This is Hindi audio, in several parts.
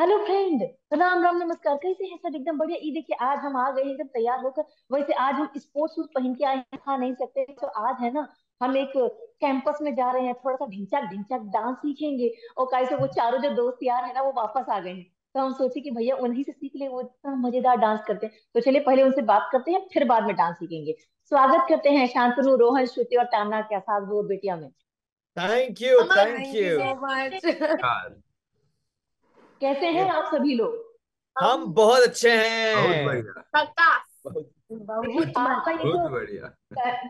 Hello friend. राम राम नमस्कार, कैसे हैं सब? एकदम बढ़िया। ये देखिए, आज हम आ गए हैं एकदम तैयार होकर। वैसे आज हम स्पोर्ट्स सूट पहन के आए हैं, खा नहीं सकते तो आज है ना, हम एक कैंपस में जा रहे हैं, थोड़ा सा ढिंचक ढिंचक डांस सीखेंगे। और कैसे वो चारों जो दोस्त यार है ना, वो वापस आ गए हैं। तो हम सोचे कि भैया उन्हीं से सीख ले, वो इतना मजेदार डांस करते हैं। तो चलिए पहले उनसे बात करते हैं, फिर बाद में डांस सीखेंगे। स्वागत करते हैं शांतनु, रोहन, श्रुति और टामना के साथ वो बेटिया में। Thank you, Aman, thank thank you you. So much. यार, कैसे हैं ये आप सभी लोग? हम हम बहुत अच्छे बहुत हैं। बढ़िया। झकास। बहुत देखिए बहुत आपका मस्त। ये बहुत जो बढ़िया।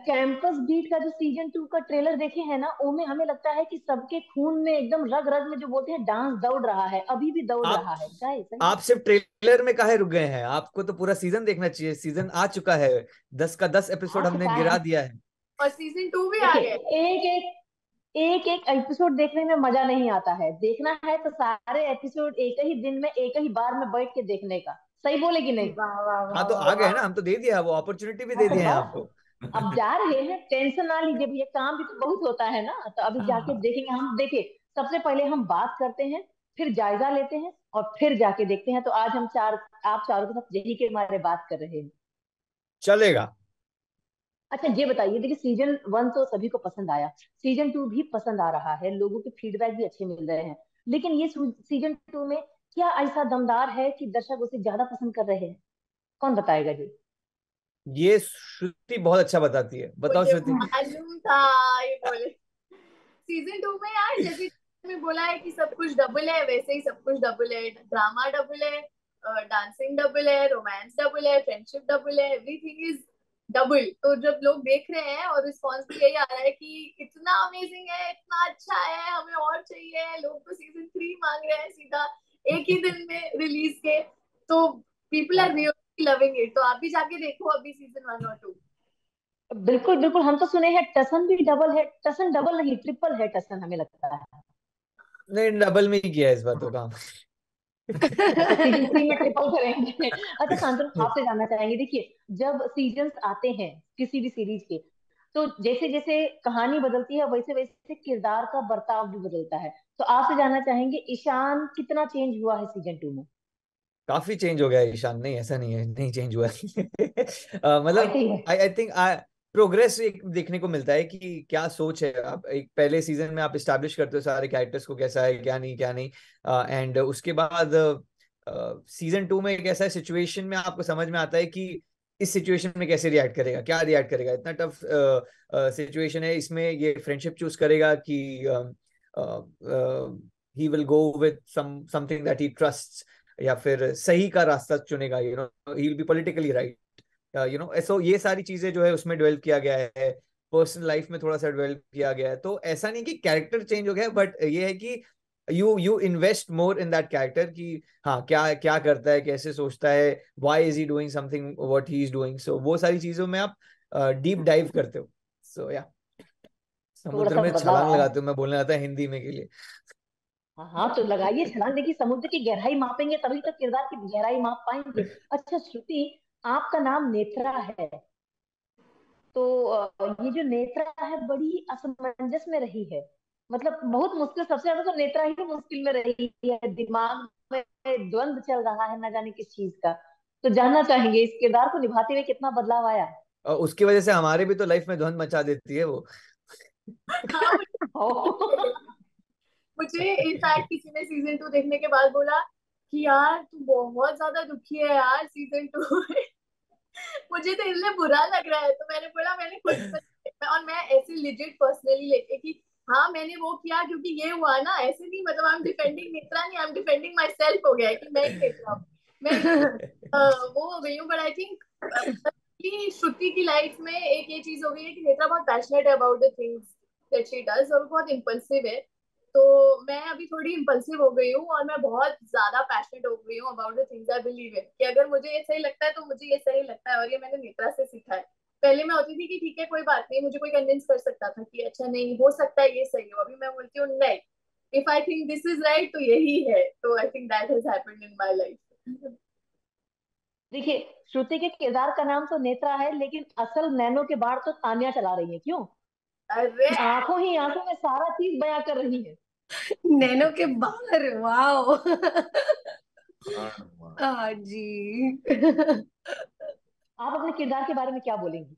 कैंपस बीट का जो सीजन 2 का ट्रेलर देखे हैं ना, उसमें हमें लगता है कि सबके खून में एकदम रग रग में जो बोलते हैं डांस दौड़ रहा है, अभी भी दौड़ आप रहा है। क्या है सही? आप सिर्फ ट्रेलर में काहे रुक गए हैं? आपको तो पूरा सीजन देखना चाहिए। सीजन आ चुका है। 10 का 10 एपिसोड आ हमने चुका गिरा है। दिया है। और सीजन 2 भी आ देखिए, गए। एक एक एपिसोड देखने में मजा नहीं आता है। देखना है तो सारे एपिसोड एक ही दिन में, एक ही बार में बैठ के देखने का। सही बोले कि नहीं? वाह वाह हाँ, वाह तो वाह आ गए वाह। ना, हम तो दे दिया, वो अपॉर्चुनिटी भी हाँ दे तो दिए हैं बस, आपको। अब जा रहे हैं, टेंशन ना लीजिए भैया, काम भी तो बहुत होता है ना। तो अभी जाके हाँ, देखेंगे हम। देखिए, सबसे पहले हम बात करते हैं, फिर जायजा लेते हैं, और फिर जाके देखते हैं। तो आज हम चार, आप चारों के साथ यही के बारे में बात कर रहे हैं। चलेगा। अच्छा ये बताइए, देखिए सीजन 1 तो सभी को पसंद आया, सीजन 2 भी पसंद आ रहा है, लोगों के फीडबैक भी अच्छे मिल रहे हैं। लेकिन ये सीजन 2 में क्या ऐसा दमदार है कि दर्शक उसे ज्यादा पसंद कर रहे हैं? कौन बताएगा जी? ये श्रुति बहुत अच्छा बताती है, बताओ मुझे श्रुति। मालूम था ये बोले। सीजन 2 में यार, जैसे में बोला है कि सब कुछ डबल है, वैसे ही सब कुछ डबल है। ड्रामा डबल है, डांसिंग डबल है, रोमांस डबल है, फ्रेंडशिप डबल है, एवरीथिंग इज डबल। तो जब लोग देख रहे हैं और रिस्पॉन्स भी यही आ रहा है कि इतना अमेजिंग है, इतना अच्छा है, हमें और चाहिए, लोग तो सीजन 3 मांग रहे हैं सीधा एक ही दिन में रिलीज के। तो people are really loving it. तो आप भी जाके देखो अभी सीजन 1 और 2। बिल्कुल बिल्कुल, हम तो सुने हैं टसन भी डबल है। टसन डबल नहीं, ट्रिपल है टसन, हमें लगता है। नहीं, डबल में ही किया है इस बार तो काम। अच्छा, सीजन 3 में ट्रिपल करेंगे। अच्छा शांतनु, आपसे जानना चाहेंगे, देखिए जब सीजन्स आते हैं किसी भी सीरीज के, तो जैसे जैसे कहानी बदलती है, वैसे वैसे किरदार का बर्ताव भी बदलता है। तो आपसे जानना चाहेंगे, ईशान कितना चेंज हुआ है सीजन 2 में? काफी चेंज हो गया है ईशान। नहीं, ऐसा नहीं है, नहीं चेंज हुआ है। ऐसे मतलब ही है। आई आई थिंक प्रोग्रेस एक देखने को मिलता है कि क्या सोच है। आप एक पहले सीजन में आप इस्टेब्लिश करते हो सारे कैरेक्टर्स को, कैसा है क्या नहीं क्या नहीं। एंड उसके बाद सीजन 2 में एक ऐसा सिचुएशन में आपको समझ में आता है कि इस सिचुएशन में कैसे रिएक्ट करेगा, क्या रिएक्ट करेगा। इतना टफ सिचुएशन है, इसमें ये फ्रेंडशिप चूज करेगा कि he will go with something that he trust, या फिर सही का रास्ता चुनेगा। He will be politically right. ऐसा ये सारी चीजें जो है उसमें डेवलप किया गया है। पर्सनल लाइफ में थोड़ा सा डेवलप किया गया है। तो ऐसा नहीं कि कैरेक्टर चेंज हो गया, बट ये है कि you invest more in that character कि हाँ, क्या क्या करता है, कैसे सोचता है, why is he doing something what he is doing. So वो सारी चीजों में आप डीप डाइव करते हो। सो या थोड़ा समुद्र सा में बदलाव छलांग आया है। लगाते हो, मैं बोलने आता है हिंदी में के लिए। हाँ हाँ, तो लगाइए छलांग। देखिए, समुद्र की गहराई मापेंगे तभी तो किरदार की गहराई माप पाएंगे। अच्छा श्रुति, आपका नाम नेत्रा है, तो ये जो नेत्रा है बड़ी असमंजस में रही है। मतलब बहुत मुश्किल, सबसे ज्यादा तो नेत्रा ही मुश्किल में रही है। दिमाग में द्वंद चल रहा है, ना जाने किस चीज का। तो जानना चाहेंगे, इस किरदार को निभाते हुए कितना बदलाव आया? और उसकी वजह से हमारे भी तो लाइफ में धुंध मचा देती है वो। हाँ, ओ, मुझे इनफैक्ट किसी ने सीजन 2 देखने के बाद बोला कि यार तू बहुत ज्यादा दुखी है यार सीजन 2 में। मुझे तो इसलिए बुरा लग रहा है। तो मैंने बोला, मैंने खुद और मैं ऐसे लिजिट पर्सनली लेके कि हाँ मैंने वो किया क्योंकि ये हुआ ना, ऐसे नहीं। मतलब आई एम डिफेंडिंग नेत्रा नहीं, I am defending my self हो गया है कि मैं ही नेत्रा हूँ। मैं इतनी वो हो गई हूँ। बट आई थिंक कि श्रुति की लाइफ में एक ये चीज हो गई है कि नेत्रा बहुत पैशनेट है about the things that she does, और वो बहुत इम्पल्सिव है। तो मैं अभी थोड़ी इम्पल्सिव हो गई हूँ और मैं बहुत ज्यादा पैशनेट हो गई हूँ about the things I believe in, कि अगर मुझे ये सही लगता है तो मुझे ये सही लगता है। और ये मैंने नेत्रा से सीखा है। पहले मैं होती थी कि ठीक है कोई बात नहीं, मुझे कोई कन्विंस कर सकता था कि अच्छा नहीं हो सकता है ये सही हो। अभी मैं बोलती हूँ नहीं, if I think this is right तो यही है। तो I think that has happened in my life. देखिए, श्रुति के किरदार का नाम तो नेत्रा है, लेकिन असल नैनो के बाढ़ तो तानिया चला रही है। क्यों? अरे आंखों ही आंखों में सारा चीज बयां कर रही है। नैनो के बाहर, वाओ। हाँ। हाँ जी। आप अपने किरदार के बारे में क्या बोलेंगी?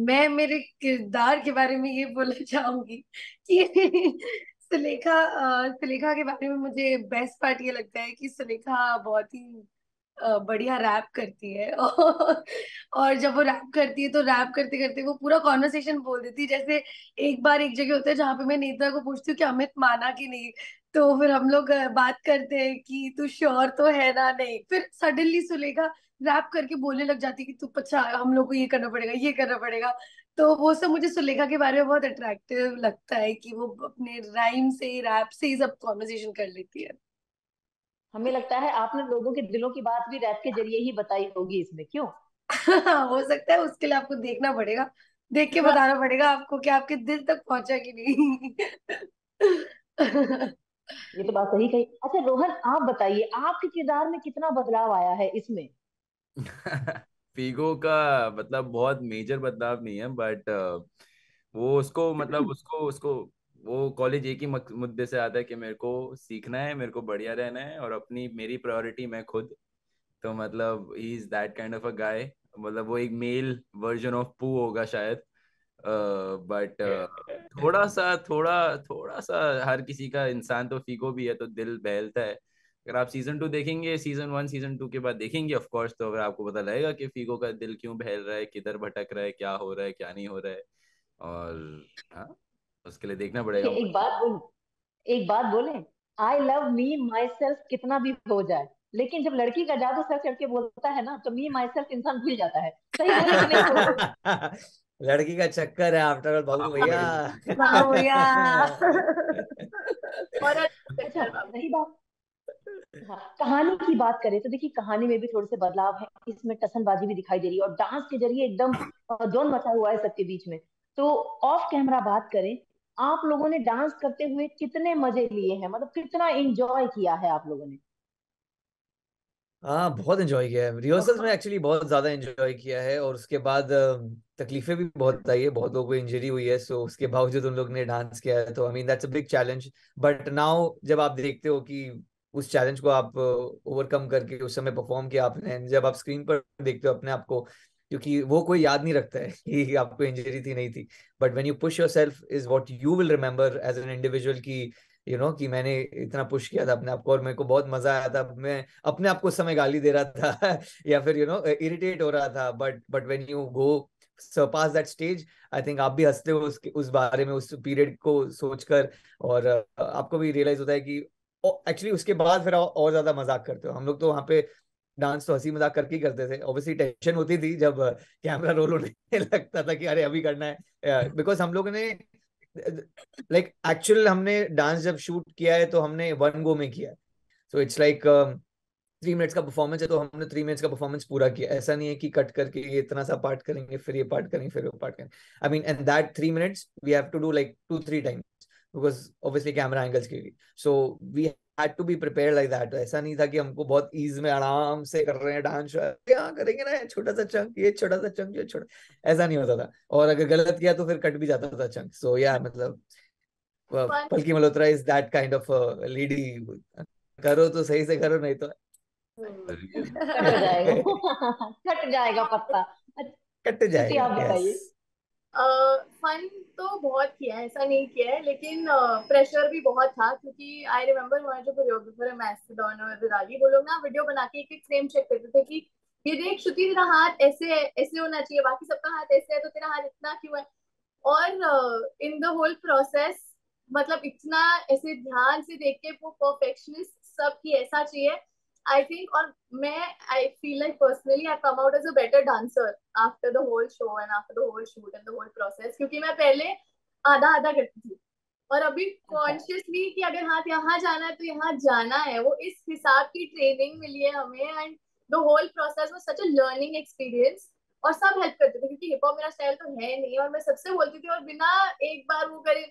मैं मेरे किरदार के बारे में ये बोलना चाहूंगी कि सुलेखा के बारे में मुझे बेस्ट पार्ट ये लगता है कि सुलेखा बहुत ही बढ़िया रैप करती है। और जब वो रैप करती है तो रैप करते करते वो पूरा कॉन्वर्सेशन बोल देती है। जैसे एक बार एक जगह होता है जहाँ पे मैं नेत्रा को पूछती हूँ कि अमित माना कि नहीं, तो फिर हम लोग बात करते हैं कि तू श्योर तो है ना, नहीं, फिर सडनली सुलेखा रैप करके बोलने लग जाती है कि तू अच्छा हम लोग को ये करना पड़ेगा, ये करना पड़ेगा। तो वो सब मुझे सुलेखा के बारे में बहुत अट्रैक्टिव लगता है कि वो अपने राइम से रैप से ही सब कॉन्वर्सेशन कर लेती है। हमें लगता है आपने लोगों के दिलों की बात भी रैप के जरिए ही बताई होगी इसमें, क्यों? हो सकता है, उसके लिए आपको देखना पड़ेगा, देख के हाँ, बताना पड़ेगा आपको कि आपके दिल तक पहुंचा कि नहीं। ये तो बात सही कही। अच्छा रोहन, आप बताइए आपके किरदार में कितना बदलाव आया है इसमें? फीगो का मतलब बहुत मेजर बदलाव नहीं है, बट वो उसको मतलब उसको उसको वो कॉलेज एक ही मुद्दे से आता है कि मेरे को सीखना है, मेरे को बढ़िया रहना है, और अपनी मेरी प्रायोरिटी मैं खुद। तो मतलब he is that kind of a guy. मतलब वो एक मेल वर्जन ऑफ पू होगा शायद। बट थोड़ा सा हर किसी का, इंसान तो फीको भी है तो दिल बहलता है। अगर आप सीजन 2 देखेंगे, सीजन 1 सीजन 2 के बाद देखेंगे ऑफ कोर्स, तो अगर आपको पता लगेगा कि फीको का दिल क्यों बहल रहा है, किधर भटक रहा है, क्या हो रहा है, क्या नहीं हो रहा है। और हाँ, उसके लिए देखना देखिए पड़ेगा। एक बात बोले, I love me my self कितना भी हो जाए, लेकिन जब लड़की का जादू सर चढ़ के बोलता है ना, तो मी माई सेल्फ इंसान भूल जाता है। सही बोले कि नहीं बोले? लड़की का चक्कर है आफ्टर ऑल बाबू भैया। वाह यार। और अच्छा, रही बात, हाँ, कहानी की बात करें तो देखिए कहानी में भी थोड़े से बदलाव है, इसमें टसनबाजी भी दिखाई दे रही है और डांस के जरिए एकदम जोन मचा हुआ है सबके बीच में। तो ऑफ कैमरा बात करें, आप लोगों ने डांस करते हुए कितने मजे लिए हैं, मतलब कितना एंजॉय किया है आप लोगों ने? हाँ, बहुत एंजॉय किया है रिहर्सल्स में, एक्चुअली बहुत ज्यादा एंजॉय किया है। और उसके बाद तकलीफें भी बहुत आई है, बहुत लोगों को इंजरी हुई है, सो उसके बावजूद उन लोग ने डांस किया है। तो I mean that's a big challenge. But now जब आप देखते हो कि उस चैलेंज को आप ओवरकम करके उस समय परफॉर्म किया आपने, जब आप स्क्रीन पर देखते हो अपने आप को, क्योंकि वो कोई याद नहीं रखता है कि आपको इंजरी थी नहीं थी, but when you push yourself is what you will remember as an individual, की कि मैंने इतना पुश किया था अपने आप को और मेरे को बहुत मजा आया था। मैं अपने आप को उस समय गाली दे रहा था या फिर इरिटेट हो रहा था, but when you go surpass that stage, I think आप भी हंसते हो उस बारे में, उस पीरियड को सोचकर। और आपको भी रियलाइज होता है कि एक्चुअली उसके बाद फिर और ज्यादा मजाक करते हो। हम लोग तो वहाँ पे डांस तो हंसी मजाक करके ही करते थे, ऑब्वियसली टेंशन होती थी जब कैमरा रोल होने लगता था कि अरे अभी करना है, बिकॉज हम लोग ने एक्चुअल हमने डांस जब शूट किया है तो हमने वन गो में किया है। सो इट्स लाइक 3 मिनट्स का परफॉर्मेंस है तो हमने 3 मिनट्स का परफॉर्मेंस पूरा किया। ऐसा नहीं है कि कट करके ये इतना सा पार्ट करेंगे फिर ये पार्ट करेंगे फिर वो पार्ट करेंगे। I mean and that 3 minutes we have to do like 2-3 times, because obviously camera angles के लिए। So we had to be prepare like that. ऐसा नहीं था कि हमको बहुत ईज में आराम से कर रहे हैं डांस, यहाँ करेंगे ना छोटा सा चंक, ये छोटा सा चंक, ये छोटा, ऐसा नहीं होता था। और अगर गलत किया तो फिर कट भी जाता था चंक। सो या मतलब fun Palki Malhotra is that kind of lady. करो तो सही से करो, नहीं तो कट जाएगा। कट जाएगा पत्ता। अच्छा, कट श्रुति जाएगा। आप यस। बताइए। फन तो बहुत किया है, ऐसा नहीं किया है, लेकिन प्रेशर भी बहुत था क्योंकि आई रिमेम्बर हमारे जो कोरियोग्राफर है मैस्टोडॉन और विराली, वो लोग ना वीडियो बना के एक एक फ्रेम चेक करते थे कि ये देख श्रुति तेरा हाथ ऐसे है, ऐसे होना चाहिए, बाकी सबका हाथ ऐसे है तो तेरा हाथ इतना क्यों है। और इन द होल प्रोसेस मतलब इतना ऐसे ध्यान से देख के वो परफेक्शनिस्ट सब की ऐसा चाहिए आई थिंक। और मैं I feel like personally I come out as a better dancer after the whole show and after the whole shoot and the whole process, क्योंकि मैं पहले आधा आधा करती थी और अभी अच्छा, कॉन्शियसली कि अगर हाथ यहाँ जाना है तो यहाँ जाना है, वो इस हिसाब की ट्रेनिंग मिली है हमें। And the whole process was such a learning experience. और सब हेल्प करते थे क्योंकि हिप हॉप मेरा स्टाइल तो है नहीं, और मैं सबसे बोलती थी और बिना एक बार वो करे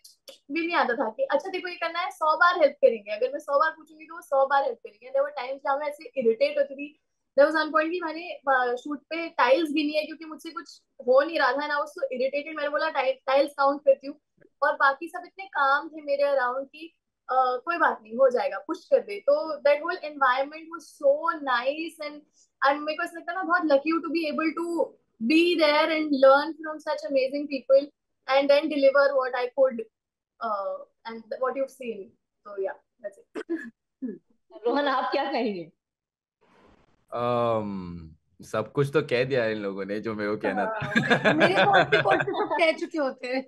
भी नहीं आता था कि अच्छा देखो ये करना है, 100 बार हेल्प करेंगे, अगर मैं 100 बार पूछूंगी तो वो 100 बार हेल्प करेंगे। देयर वर टाइम्स जहाँ मैं ऐसे इरिटेट होती थी। देयर वाज वन पॉइंट कि मैंने शूट पे टाइल्स गिनी है क्योंकि मुझसे कुछ हो नहीं रहा था ना, वो सो इरिटेटेड, मैंने बोला टाइल्स काउंट करती हूँ। और बाकी सब इतने काम थे मेरे अराउंड की कोई बात नहीं, हो जाएगा, पुश कर दे। तो that whole environment was so nice, and मेरे को ऐसा लगता है मैं बहुत लकी हूँ to be able to be there and learn from such amazing people and then deliver what I could and what you've seen. So yeah, that's it. Rohan आप क्या कहेंगे? सब कुछ तो कह दिया इन लोगों ने जो मेरे को कहना मेरे था। कौन से सब कह चुके होते हैं।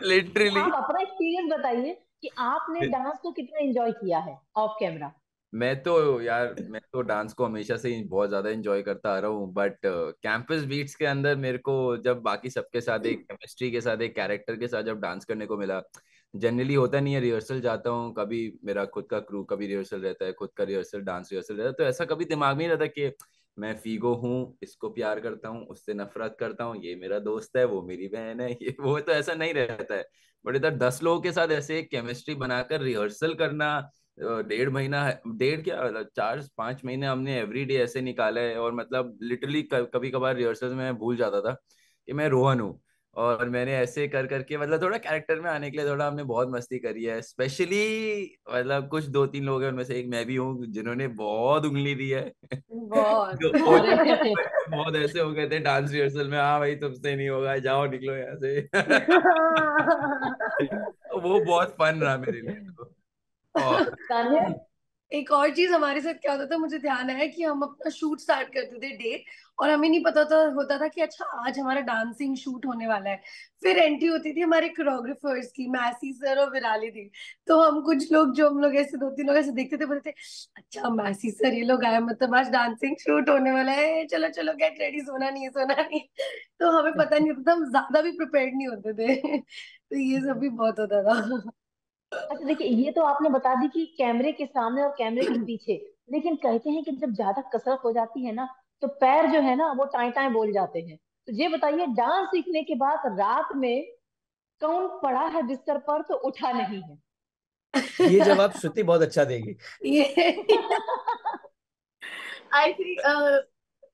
लिटरली आप अपना एक्सपीरियंस बताइए कि आपने डांस को कितना एंजॉय किया है ऑफ कैमरा। मैं तो डांस को हमेशा से ही बहुत ज्यादा एंजॉय करता आ रहा हूँ, बट कैंपस बीट्स के अंदर मेरे को जब बाकी सबके साथ एक केमिस्ट्री के साथ एक कैरेक्टर के साथ जब डांस करने को मिला। जनरली होता नहीं है, रिहर्सल जाता हूँ, कभी मेरा खुद का क्रू, कभी रिहर्सल रहता है, खुद का रिहर्सल, डांस रिहर्सल रहता है, तो ऐसा कभी दिमाग में नहीं रहता कि मैं फीगो हूँ, इसको प्यार करता हूँ, उससे नफरत करता हूँ, ये मेरा दोस्त है, वो मेरी बहन है, ये वो, तो ऐसा नहीं रहता है। बट इधर 10 लोगों के साथ ऐसे केमिस्ट्री बनाकर रिहर्सल करना, 1.5 महीना, डेढ़ क्या मतलब 4-5 महीने हमने एवरी डे ऐसे निकाला है। और मतलब लिटरली कभी कभार रिहर्सल में मैं भूल जाता था कि मैं रोहन हूँ। और मैंने ऐसे कर करके मतलब थोड़ा कैरेक्टर में आने के लिए थोड़ा हमने बहुत मस्ती करी है। स्पेशली मतलब कुछ 2-3 लोग हैं, उनमें से एक मैं भी हूँ, जिन्होंने बहुत उंगली दी है। बहुत। जो अरे बहुत ऐसे हो गए थे डांस रिहर्सल में, हाँ भाई तुमसे नहीं होगा, जाओ निकलो यहाँ से। वो बहुत फन रहा मेरे लिए तो। और तान्या। एक और चीज हमारे साथ क्या होता था, मुझे ध्यान है कि हम अपना शूट स्टार्ट करते थे डे, और हमें नहीं पता होता था कि अच्छा आज हमारा डांसिंग शूट होने वाला है। फिर एंट्री होती थी हमारे कोरियोग्राफर्स की, मैसी सर और विराली दी। तो हम कुछ लोग, जो हम लोग ऐसे 2-3 लोग ऐसे देखते थे, बोलते थे अच्छा मैसी सर ये लोग आए, मतलब आज डांसिंग शूट होने वाला है, चलो चलो गेट रेडी, सोना नहीं है, सोना नहीं है। तो हमें पता नहीं होता था, हम ज्यादा भी प्रिपेयर्ड नहीं होते थे। तो ये सब भी बहुत होता था। अच्छा देखिए, ये तो आपने बता दी कि कैमरे के सामने और कैमरे के पीछे, लेकिन कहते हैं कि जब ज्यादा कसरत हो जाती है ना, तो पैर जो है ना वो टाई टाई बोल जाते हैं। तो ये बताइए, डांस सीखने के बाद रात में कौन पड़ा है बिस्तर पर तो उठा नहीं है? ये जवाब श्रुति बहुत अच्छा देगी। ये आई थिंक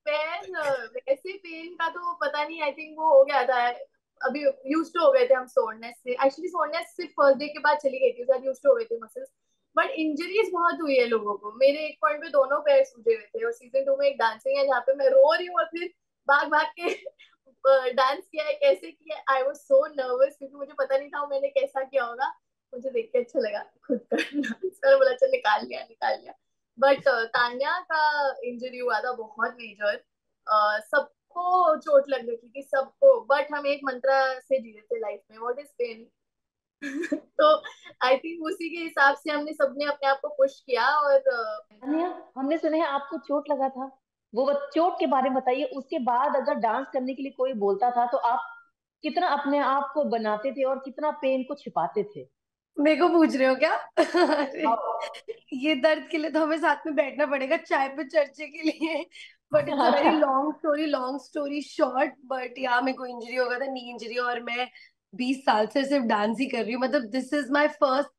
पेन, वैसे पेन का तो पता नहीं, आई थिंक वो हो गया था अभी, यूज टू हो गए थे हम सोरनेस से। एक्चुअली सोरनेस सिर्फ फर्स्ट डे के बाद चली गई थी, शायद यूज टू हो गए थे मसल्स। बट इंजरीज बहुत हुई है लोगों को। मेरे एक पॉइंट पे दोनों पैर सूजे हुए थे, और सीजन 2 में एक डांसिंग है जहाँ पे मैं रो रही हूँ और फिर भाग भाग के डांस किया है, कैसे किया है। आई वाज सो नर्वस क्योंकि मुझे पता नहीं था मैंने कैसा किया होगा। मुझे देख के अच्छा लगा खुद का डांस, मैंने बोला चल निकाल लिया निकाल लिया। बट तान्या का इंजरी हुआ था बहुत मेजर, सबको चोट लग रही थी सबको, बट हम एक मंत्रा से जी रहे थे लाइफ में, व्हाट इज पेन। तो आई थिंक उसी के हिसाब से हमने सबने अपने आप को पुश किया। और तान्या, हमने सुना है आपको चोट लगा था, वो चोट के बारे में बताइए। उसके बाद अगर डांस करने के लिए कोई बोलता था तो आप कितना अपने आप को बनाते थे और कितना पेन को छिपाते थे? मेरे को पूछ रहे हो क्या? अरे, हाँ। ये दर्द के लिए तो हमें साथ में बैठना पड़ेगा चाय पे चर्चे के लिए। बट इट्स अ वेरी अच्छा। Long story short. बट या मेरे को इंजरी हो गया था, नी इंजरी, और मैं 20 साल से सिर्फ डांस ही कर रही हूँ। मतलब this is my first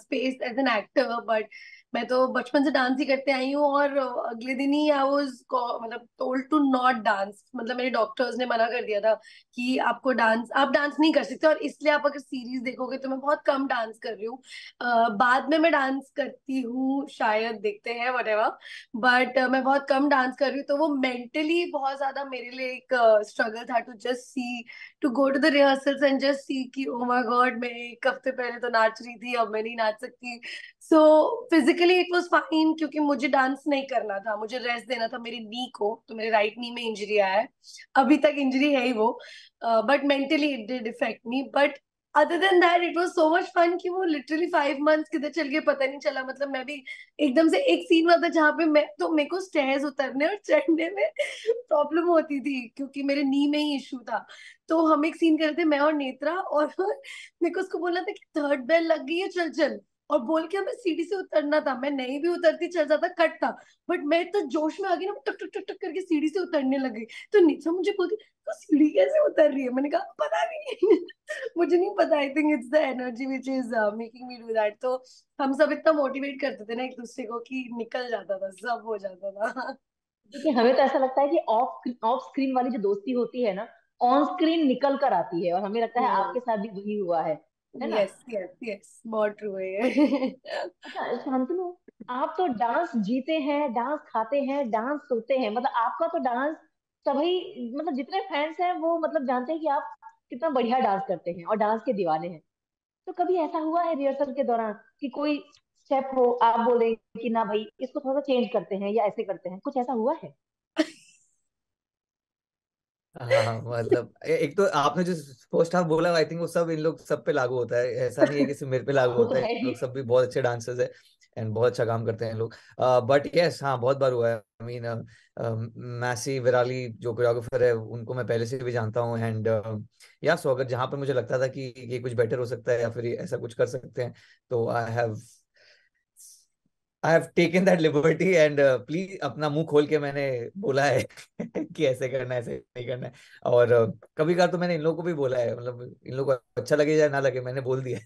space as an actor. But मैं तो बचपन से डांस ही करते आई हूँ, और अगले दिन ही आई वाज मतलब टोल्ड टू नॉट डांस। मतलब मेरे डॉक्टर्स ने मना कर दिया था कि आप डांस नहीं कर सकते। और इसलिए आप अगर सीरीज देखोगे तो मैं बहुत कम डांस कर रही हूँ। बाद में मैं डांस करती हूँ शायद, देखते हैं whatever। बट मैं बहुत कम डांस कर रही हूँ, तो वो मेंटली बहुत ज्यादा मेरे लिए एक स्ट्रगल था to just see, to go to the rehearsals and just see कि ओ माय गॉड, मैं एक हफ्ते पहले तो नाच रही थी, अब मैं नहीं नाच सकती। सो फिजिकली इट वाज फाइन, क्योंकि मुझे डांस नहीं करना था, मुझे रेस्ट देना था मेरी नी को। तो मेरे राइट नी में इंजरी आया है, अभी तक इंजरी है ही वो। But mentally it did affect me. But other than that it was so much fun कि वो लिटरली 5 मंथ्स किधर चल गए पता नहीं चला। मतलब मैं भी एकदम से, एक सीन हुआ था जहाँ पे मेरे को स्टेयर्स उतरने और चढ़ने में प्रॉब्लम होती थी क्योंकि मेरे नी में ही इशू था। तो हम एक सीन कर रहे थे, मैं और नेत्रा, और मेरे को उसको बोलना था कि थर्ड बेल लग गई है, चल चल, और बोल के हमें सीढ़ी से उतरना था। मैं नहीं भी उतरती चल जाता, कट था। बट मैं तो जोश में आ गई ना, टक टक टक टक करके सीढ़ी से उतरने लग गई। तो नीचा मुझे बोलती तो सीढ़ी कैसे उतर रही है? मैंने कहा पता नहीं। मुझे नहीं पता, I think it's the energy which is making me do that. तो हम सब इतना मोटिवेट करते थे ना एक दूसरे को कि निकल जाता था, सब हो जाता था। देखिए, हमें तो ऐसा लगता है कि ऑफ ऑफ स्क्रीन वाली जो दोस्ती होती है ना, ऑन स्क्रीन निकल कर आती है, और हमें लगता है आपके साथ भी वही हुआ है। है ना? यस यस यस, बहुत ट्रू है ये। अच्छा शांतनु, आप तो डांस जीते हैं, डांस खाते हैं, डांस सोते हैं, मतलब आपका तो डांस सभी, मतलब जितने फैंस हैं वो मतलब जानते हैं कि आप कितना बढ़िया डांस करते हैं और डांस के दीवाने हैं। तो कभी ऐसा हुआ है रिहर्सल के दौरान कि कोई स्टेप हो, आप बोले कि ना भाई इसको थोड़ा सा चेंज करते हैं या ऐसे करते हैं, कुछ ऐसा हुआ है? हाँ मतलब एक तो आपने जो फर्स्ट हाफ बोला आई थिंक वो सब इन लोग सब पे लागू होता है, ऐसा नहीं है कि सिर्फ मेरे पे लागू वो तो होता है, है इन ही। लोग सब भी बहुत अच्छे डांसर्स है एंड बहुत अच्छा काम करते हैं लोग। बट यस हाँ बहुत बार हुआ है। आई मीन मैसी विराली जो कोरियोग्राफर है उनको मैं पहले से भी जानता हूँ एंड या सो अगर जहाँ पर मुझे लगता था कि ये कुछ बेटर हो सकता है या फिर ये ऐसा कुछ कर सकते हैं तो I have taken that liberty and please अपना मुंह खोल के मैंने बोला है कि ऐसे करना है ऐसे नहीं करना है। और कभी कभार तो मैंने इन लोगों को भी बोला है, मतलब इन लोगों को अच्छा लगे या ना लगे मैंने बोल दिया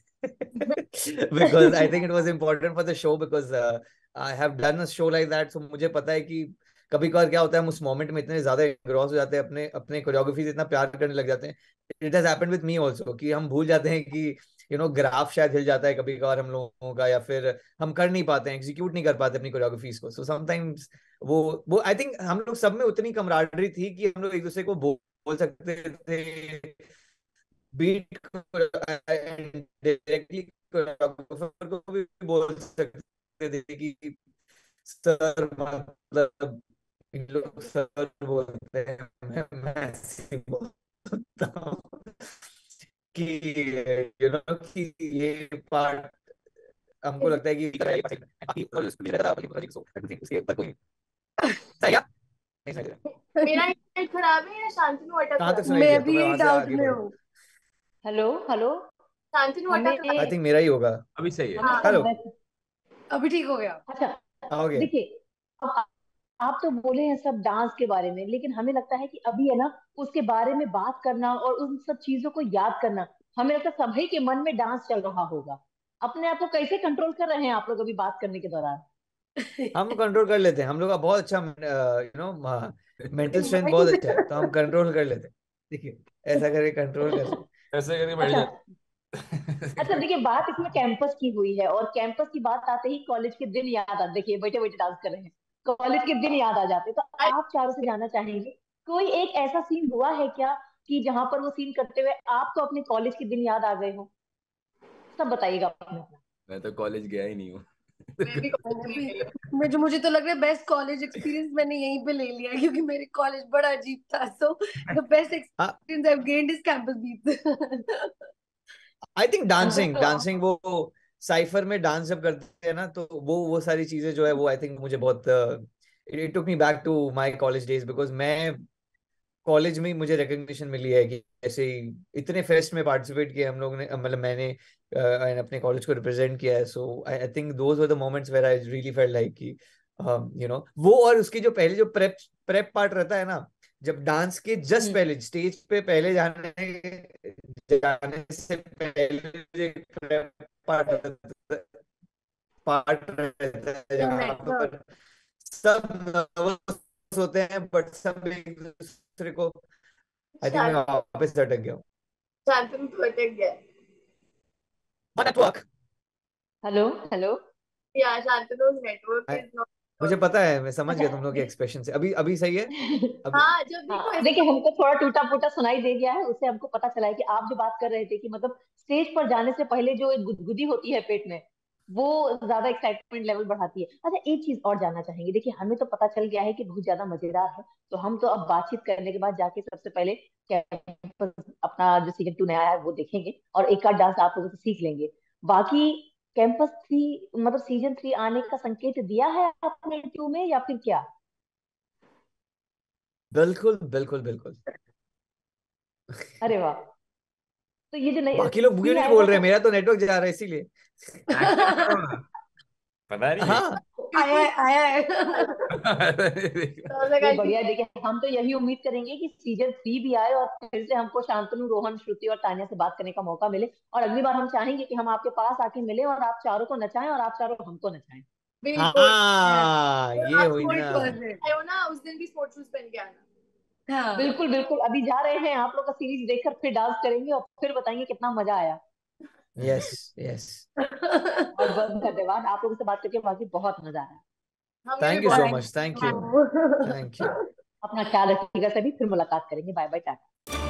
because I think it was important for the show because I have done a show like that. So मुझे पता है कि कभी कभार क्या होता है हम उस मोमेंट में इतने ज्यादा एग्रॉस हो जाते हैं, अपने अपने कोरियोग्राफी से इतना प्यार करने लग जाते हैं। It has happened with me also कि हम भूल जाते हैं कि ग्राफ शायद हिल जाता है कभी कभार हम लोगों का, या फिर हम कर नहीं पाते हैं, एग्जीक्यूट नहीं कर पाते अपनी कोरियोग्राफीज को। सो समटाइम्स वो आई थिंक हम लोग सब में उतनी कमराडरी थी कि हम लोग एक दूसरे को बोल सकते थे बीट डायरेक्टली कोरियोग्राफर को भी बोल सकते थे कि सर मतलब इन लोग सर बोलते हैं, मैं ऐसे ही बोलता हूँ कि कि ये पार्ट हमको लगता है कि सही है? नहीं सही है। मेरा इंटरनेट खराब है या शांतनु अटक कहाँ रहा तक है? सुनाई मैं दिया तो भी मैं यही वहां से डाउट आगे में बढ़ू। हूँ। Hello hello. शांतनु हमें अटक रहा आई थिंक मेरा ही होगा। अभी सही है। हमें है। सब हेलो। हाँ, अभी ठीक हो गया। अच्छा आओगे? देखिए, अब आप तो बोले हैं सब डांस के बारे में, लेकिन हमें लगता है कि अभी है ना उसके बारे में बात करना और उन सब चीजों को याद करना, हमें लगता है सभी के मन में डांस चल रहा होगा। अपने आप को कैसे कंट्रोल कर रहे हैं आप लोग अभी बात करने के दौरान? हम कंट्रोल कर लेते हैं, हम लोग का बहुत अच्छा मेंटल स्ट्रेंथ बहुत अच्छा है तो हम कंट्रोल कर लेते हैं। देखिए ऐसा करके कंट्रोल कर सकते ऐसे करके बैठ अच्छा अच्छा, जाते। देखिए बात इसमें कैंपस की हुई है और कैंपस की बात आते ही कॉलेज के दिन याद आ, देखिए बैठे बैठे डांस कर रहे हैं, कॉलेज के दिन याद आ जाते हैं। तो आप चारों से जानना चाहेंगे कोई एक ऐसा सीन हुआ है क्या कि जहां पर वो सीन करते हुए आपको अपने कॉलेज के दिन याद आ गए हो? सब बताइएगा अपने अपना। मैं तो कॉलेज गया ही नहीं हूँ। मैं भी कॉलेज हैं। में गई हूँ। मुझे तो लग रहा है बेस्ट कॉलेज एक्सपीरियंस मैंने यहीं पे ले लिया, क्योंकि मेरे कॉलेज बड़ा अजीब था। सो द बेस्ट हाँ experience I have gained is campus beat. I think dancing तो डांसिंग वो साइफर में डांस जब करते हैं ना तो वो सारी चीजें जो है वो आई थिंक मुझे बहुत it took me back to my college days because मैं कॉलेज में ही मुझे रिकग्निशन मिली है कि ऐसे ही इतने फेस्ट में पार्टिसिपेट किया हम लोग ने, मतलब मैंने अपने कॉलेज को रिप्रेजेंट किया है। So I think those were the moments where I really felt like कि वो, और उसकी जो पहले जो प्रेप प्रेप पार्ट रहता है ना, जब डांस के जस्ट हम्म, पहले स्टेज पे पहले जाने जाने से पहले जो प्रेप पार्ट रहता है जहाँ पर सब नर्वस होते हैं बट सब एक दूसरे को, आई थिंक मैं वापस से अटक गया हूँ। शांतनु तो अटक गया। नेटवर्क। Hello hello. या शांतनु नेटवर्क इज नॉट। मुझे पता है, मैं समझ अच्छा गया तुम लोग के एक्सप्रेशन से। अभी अभी सही है? अभी हाँ, जब देखो हाँ ऐसे देखिए, हमको थोड़ा टूटा फूटा सुनाई दे गया है, उससे हमको पता चला है कि आप जो बात कर रहे थे कि मतलब स्टेज पर जाने से पहले जो एक गुदगुदी होती है पेट में, वो ज्यादा एक्साइटमेंट लेवल बढ़ाती है। अच्छा एक चीज और जानना चाहेंगे, देखिए हमें तो पता चल गया है कि बहुत ज्यादा मजेदार है, तो हम तो अब बातचीत करने के बाद जाके सबसे पहले कैंपस अपना जो सीजन 2 नया है वो देखेंगे और एक आध डांस आप लोगों से सीख लेंगे। बाकी कैंपस 3 मतलब सीजन 3 आने का संकेत दिया है आपने 2 में या फिर क्या? बिल्कुल बिल्कुल बिल्कुल। अरे वाह। तो ये जो नई बाकी लोग क्यों 3 नहीं आएगा बोल रहे, तो मेरा तो नेटवर्क जा रहा है इसीलिए। एक्सेप्ट करो ना, पता नहीं है। हाँ आया है आया है। ये बढ़िया है। देखिए हम तो यही उम्मीद करेंगे कि सीजन 3 भी आए और फिर से हमको शांतनु, रोहन, श्रुति और तान्या से बात करने का मौका मिले, और अगली बार हम चाहेंगे कि हम आपके पास आके मिले और आप चारों को नचाएं और आप चारों हमको नचाएं। बिल्कुल। हाँ और ये आप हुई स्पोर्ट्स ना। शूज आए हो ना, उस दिन भी स्पोर्ट्स शूज पहन के आना। हाँ। बिल्कुल बिल्कुल, अभी जा रहे हैं, आप लोग का सीरीज देखकर फिर डांस करेंगे और फिर बताएंगे कितना मजा आया। यस यस बहुत बहुत धन्यवाद, आप लोगों से बात करके वाकई बहुत मजा आया। हमें थैंक भी यू सो बहुत much, thank you, thank you. अपना ख्याल रखिएगा सभी, फिर मुलाकात करेंगे, बाय बाय, टाटा।